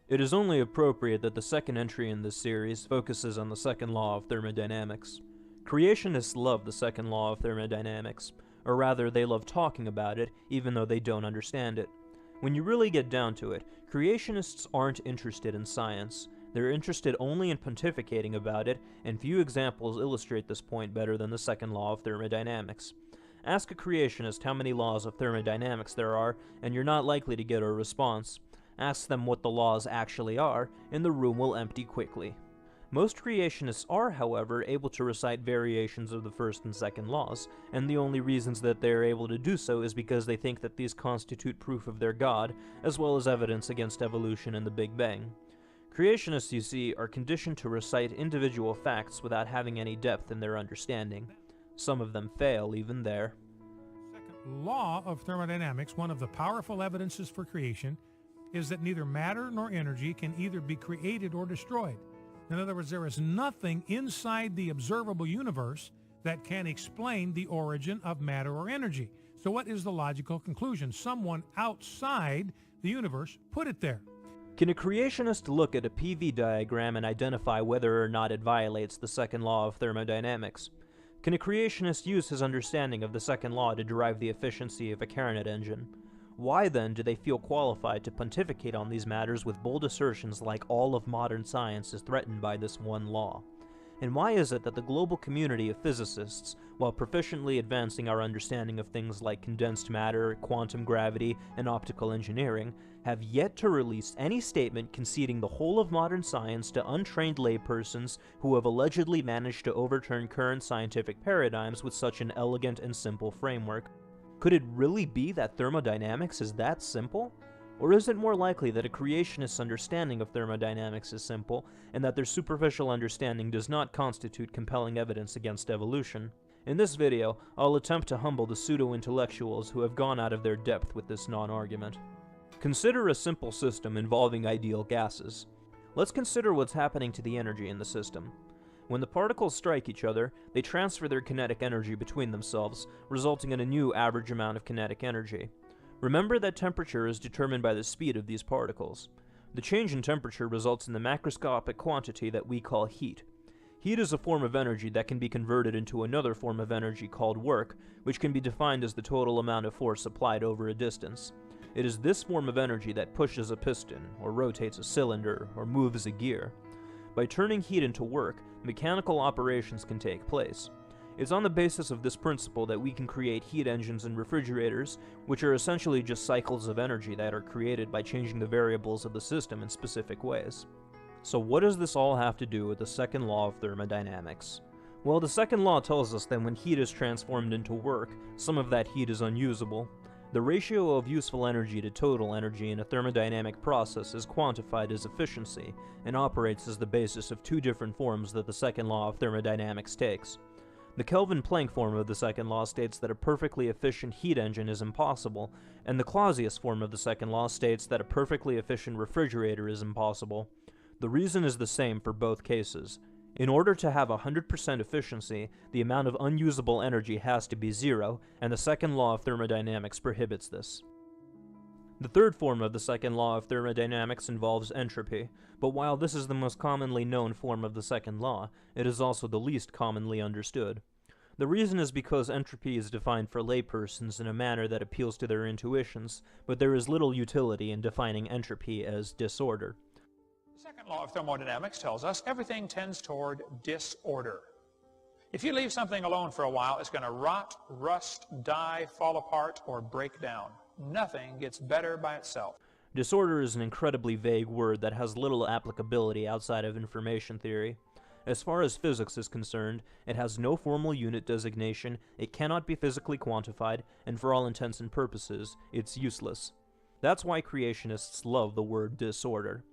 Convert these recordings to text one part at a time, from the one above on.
It is only appropriate that the second entry in this series focuses on the second law of thermodynamics. Creationists love the second law of thermodynamics, or rather they love talking about it even though they don't understand it. When you really get down to it, creationists aren't interested in science. They're interested only in pontificating about it, and few examples illustrate this point better than the second law of thermodynamics. Ask a creationist how many laws of thermodynamics there are, and you're not likely to get a response. Ask them what the laws actually are, and the room will empty quickly. Most creationists are, however, able to recite variations of the first and second laws, and the only reasons that they are able to do so is because they think that these constitute proof of their God, as well as evidence against evolution and the Big Bang. Creationists, you see, are conditioned to recite individual facts without having any depth in their understanding. Some of them fail even there. Second law of thermodynamics, one of the powerful evidences for creation, is that neither matter nor energy can either be created or destroyed. In other words, there is nothing inside the observable universe that can explain the origin of matter or energy. So what is the logical conclusion? Someone outside the universe put it there. Can a creationist look at a PV diagram and identify whether or not it violates the second law of thermodynamics? Can a creationist use his understanding of the second law to derive the efficiency of a Carnot engine? Why then do they feel qualified to pontificate on these matters with bold assertions like all of modern science is threatened by this one law? And why is it that the global community of physicists, while proficiently advancing our understanding of things like condensed matter, quantum gravity, and optical engineering, have yet to release any statement conceding the whole of modern science to untrained laypersons who have allegedly managed to overturn current scientific paradigms with such an elegant and simple framework? Could it really be that thermodynamics is that simple? Or is it more likely that a creationist's understanding of thermodynamics is simple, and that their superficial understanding does not constitute compelling evidence against evolution? In this video, I'll attempt to humble the pseudo-intellectuals who have gone out of their depth with this non-argument. Consider a simple system involving ideal gases. Let's consider what's happening to the energy in the system. When the particles strike each other, they transfer their kinetic energy between themselves, resulting in a new average amount of kinetic energy. Remember that temperature is determined by the speed of these particles. The change in temperature results in the macroscopic quantity that we call heat. Heat is a form of energy that can be converted into another form of energy called work, which can be defined as the total amount of force applied over a distance. It is this form of energy that pushes a piston, or rotates a cylinder, or moves a gear. By turning heat into work, mechanical operations can take place. It's on the basis of this principle that we can create heat engines and refrigerators, which are essentially just cycles of energy that are created by changing the variables of the system in specific ways. So what does this all have to do with the second law of thermodynamics? Well, the second law tells us that when heat is transformed into work, some of that heat is unusable. The ratio of useful energy to total energy in a thermodynamic process is quantified as efficiency, and operates as the basis of two different forms that the second law of thermodynamics takes. The Kelvin-Planck form of the second law states that a perfectly efficient heat engine is impossible, and the Clausius form of the second law states that a perfectly efficient refrigerator is impossible. The reason is the same for both cases. In order to have 100% efficiency, the amount of unusable energy has to be zero, and the second law of thermodynamics prohibits this. The third form of the second law of thermodynamics involves entropy, but while this is the most commonly known form of the second law, it is also the least commonly understood. The reason is because entropy is defined for laypersons in a manner that appeals to their intuitions, but there is little utility in defining entropy as disorder. The second law of thermodynamics tells us everything tends toward disorder. If you leave something alone for a while, it's going to rot, rust, die, fall apart, or break down. Nothing gets better by itself. Disorder is an incredibly vague word that has little applicability outside of information theory. As far as physics is concerned, it has no formal unit designation, it cannot be physically quantified, and for all intents and purposes, it's useless. That's why creationists love the word disorder.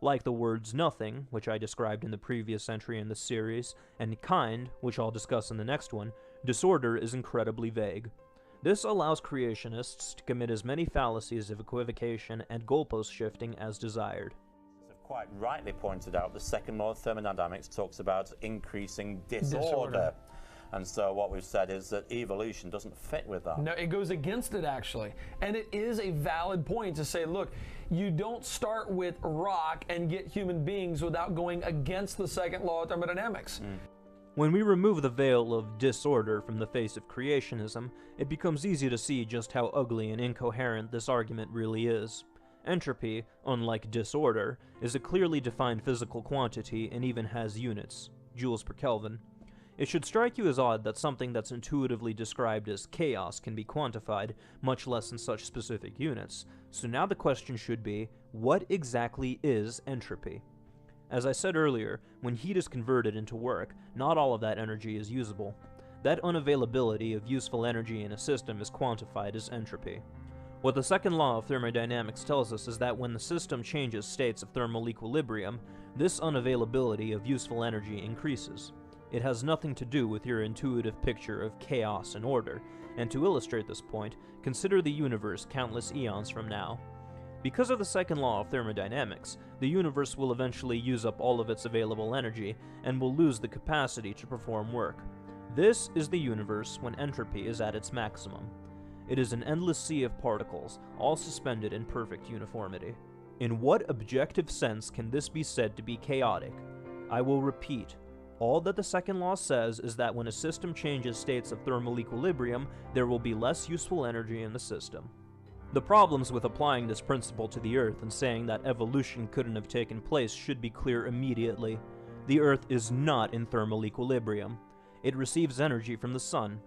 Like the words nothing, which I described in the previous entry in this series, and kind, which I'll discuss in the next one, disorder is incredibly vague. This allows creationists to commit as many fallacies of equivocation and goalpost shifting as desired. As I've quite rightly pointed out, the second law of thermodynamics talks about increasing disorder. And so what we've said is that evolution doesn't fit with that. No, it goes against it, actually. And it is a valid point to say, look, you don't start with rock and get human beings without going against the second law of thermodynamics. When we remove the veil of disorder from the face of creationism, it becomes easy to see just how ugly and incoherent this argument really is. Entropy, unlike disorder, is a clearly defined physical quantity and even has units, joules per Kelvin. It should strike you as odd that something that's intuitively described as chaos can be quantified, much less in such specific units. So now the question should be, what exactly is entropy? As I said earlier, when heat is converted into work, not all of that energy is usable. That unavailability of useful energy in a system is quantified as entropy. What the second law of thermodynamics tells us is that when the system changes states of thermal equilibrium, this unavailability of useful energy increases. It has nothing to do with your intuitive picture of chaos and order, and to illustrate this point, consider the universe countless eons from now. Because of the second law of thermodynamics, the universe will eventually use up all of its available energy and will lose the capacity to perform work. This is the universe when entropy is at its maximum. It is an endless sea of particles, all suspended in perfect uniformity. In what objective sense can this be said to be chaotic? I will repeat. All that the second law says is that when a system changes states of thermal equilibrium, there will be less useful energy in the system. The problems with applying this principle to the Earth and saying that evolution couldn't have taken place should be clear immediately. The Earth is not in thermal equilibrium. It receives energy from the Sun.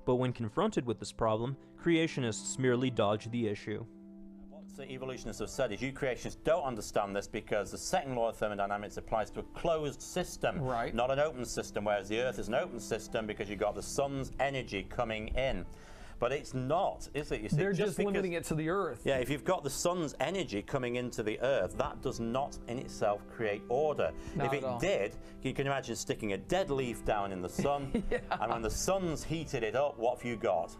But when confronted with this problem, creationists merely dodge the issue. What the evolutionists have said is you creationists don't understand this because the second law of thermodynamics applies to a closed system, right, not an open system, whereas the Earth is an open system because you've got the sun's energy coming in. But it's not, is it? You see, they're just limiting it to the Earth. Yeah, if you've got the sun's energy coming into the Earth, that does not in itself create order. Not if it did, you can imagine sticking a dead leaf down in the sun, yeah, and when the sun's heated it up, what have you got?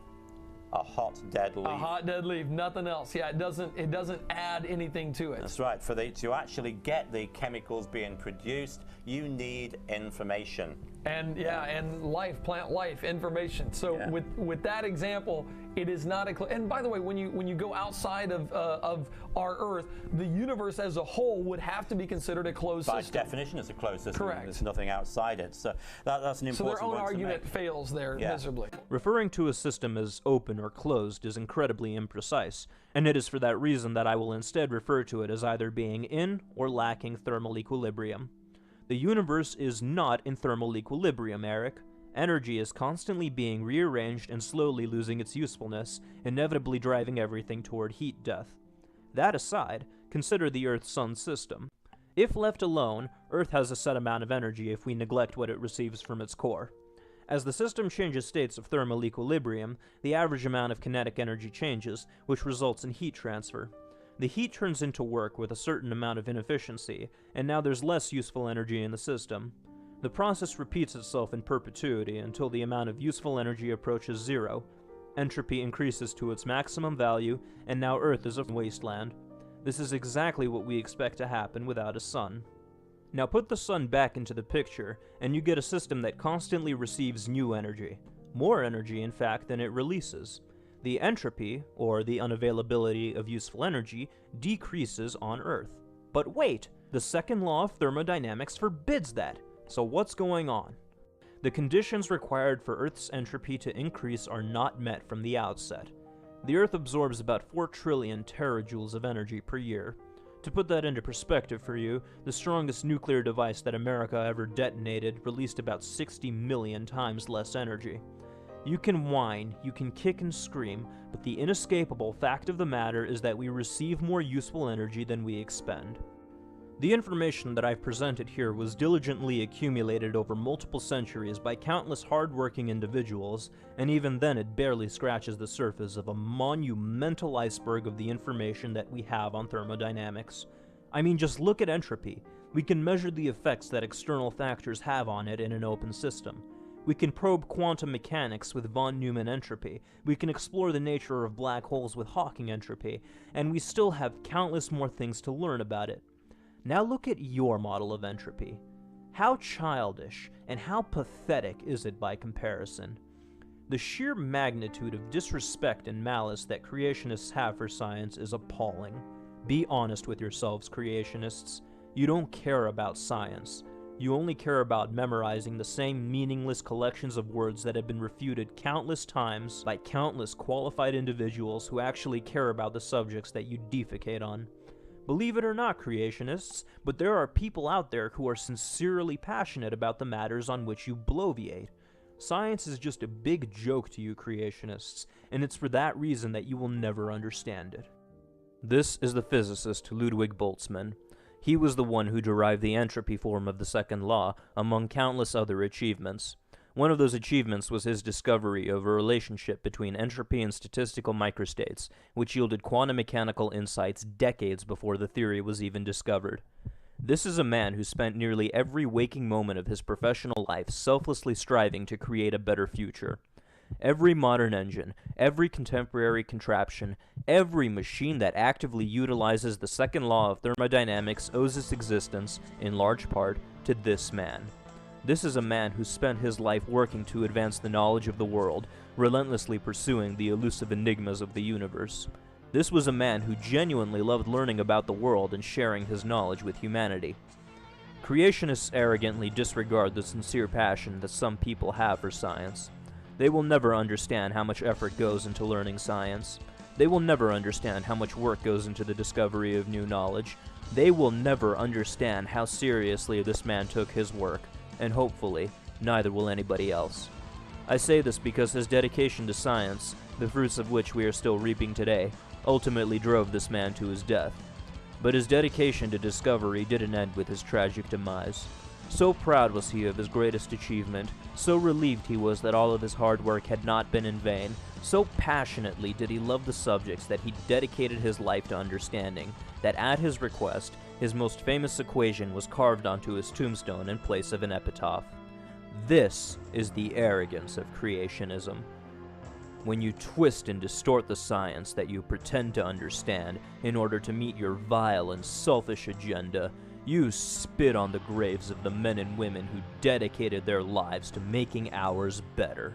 A hot dead leaf. A hot dead leaf, nothing else. Yeah, it doesn't add anything to it. That's right. To actually get the chemicals being produced, you need information. And and life, plant life, information. So with that example, it is not a. And by the way, when you go outside of our Earth, the universe as a whole would have to be considered a closed system. By definition, it's a closed system. Correct. There's nothing outside it. So that's an important So their own one argument to make. fails there miserably. Referring to a system as open or closed is incredibly imprecise, and it is for that reason that I will instead refer to it as either being in or lacking thermal equilibrium. The universe is not in thermal equilibrium, Eric. Energy is constantly being rearranged and slowly losing its usefulness, inevitably driving everything toward heat death. That aside, consider the Earth-Sun system. If left alone, Earth has a set amount of energy if we neglect what it receives from its core. As the system changes states of thermal equilibrium, the average amount of kinetic energy changes, which results in heat transfer. The heat turns into work with a certain amount of inefficiency, and now there's less useful energy in the system. The process repeats itself in perpetuity until the amount of useful energy approaches zero. Entropy increases to its maximum value, and now Earth is a wasteland. This is exactly what we expect to happen without a sun. Now put the sun back into the picture, and you get a system that constantly receives new energy. More energy, in fact, than it releases. The entropy, or the unavailability of useful energy, decreases on Earth. But wait! The second law of thermodynamics forbids that! So what's going on? The conditions required for Earth's entropy to increase are not met from the outset. The Earth absorbs about 4 trillion terajoules of energy per year. To put that into perspective for you, the strongest nuclear device that America ever detonated released about 60 million times less energy. You can whine, you can kick and scream, but the inescapable fact of the matter is that we receive more useful energy than we expend. The information that I've presented here was diligently accumulated over multiple centuries by countless hard-working individuals, and even then it barely scratches the surface of a monumental iceberg of the information that we have on thermodynamics. I mean, just look at entropy. We can measure the effects that external factors have on it in an open system. We can probe quantum mechanics with von Neumann entropy, we can explore the nature of black holes with Hawking entropy, and we still have countless more things to learn about it. Now look at your model of entropy. How childish and how pathetic is it by comparison? The sheer magnitude of disrespect and malice that creationists have for science is appalling. Be honest with yourselves, creationists. You don't care about science. You only care about memorizing the same meaningless collections of words that have been refuted countless times by countless qualified individuals who actually care about the subjects that you defecate on. Believe it or not, creationists, but there are people out there who are sincerely passionate about the matters on which you bloviate. Science is just a big joke to you creationists, and it's for that reason that you will never understand it. This is the physicist Ludwig Boltzmann. He was the one who derived the entropy form of the second law, among countless other achievements. One of those achievements was his discovery of a relationship between entropy and statistical microstates, which yielded quantum mechanical insights decades before the theory was even discovered. This is a man who spent nearly every waking moment of his professional life selflessly striving to create a better future. Every modern engine, every contemporary contraption, every machine that actively utilizes the second law of thermodynamics owes its existence, in large part, to this man. This is a man who spent his life working to advance the knowledge of the world, relentlessly pursuing the elusive enigmas of the universe. This was a man who genuinely loved learning about the world and sharing his knowledge with humanity. Creationists arrogantly disregard the sincere passion that some people have for science. They will never understand how much effort goes into learning science. They will never understand how much work goes into the discovery of new knowledge. They will never understand how seriously this man took his work, and hopefully, neither will anybody else. I say this because his dedication to science, the fruits of which we are still reaping today, ultimately drove this man to his death. But his dedication to discovery didn't end with his tragic demise. So proud was he of his greatest achievement, so relieved he was that all of his hard work had not been in vain, so passionately did he love the subjects that he dedicated his life to understanding, that at his request, his most famous equation was carved onto his tombstone in place of an epitaph. This is the arrogance of creationism. When you twist and distort the science that you pretend to understand in order to meet your vile and selfish agenda, you spit on the graves of the men and women who dedicated their lives to making ours better.